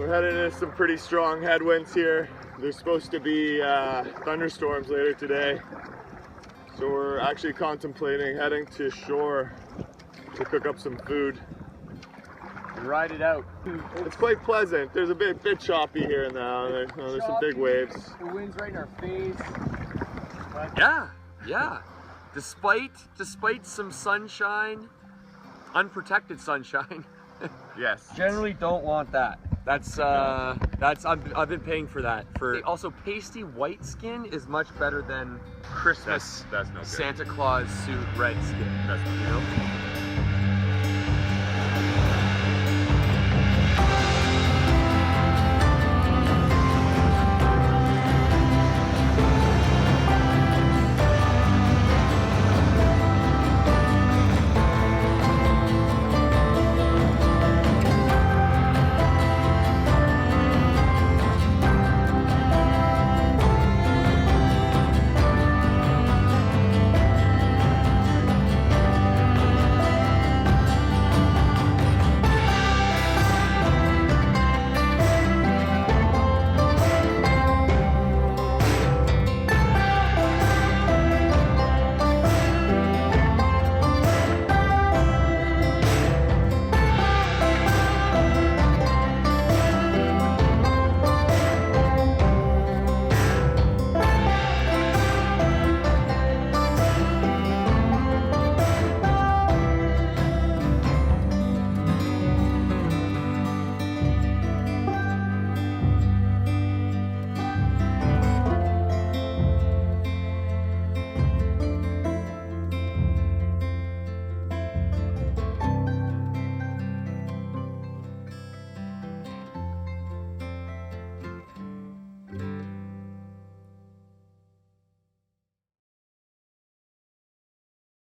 We're heading into some pretty strong headwinds here. There's supposed to be thunderstorms later today. So we're actually contemplating heading to shore to cook up some food. And ride it out. It's quite pleasant. There's a bit choppy here and now. There's some big waves. The wind's right in our face. But Yeah. Despite some sunshine, unprotected sunshine. Yes. Generally don't want that. I've been paying for that. Also, pasty white skin is much better than Christmas That's no good. Santa Claus suit red skin. That's no good. You know?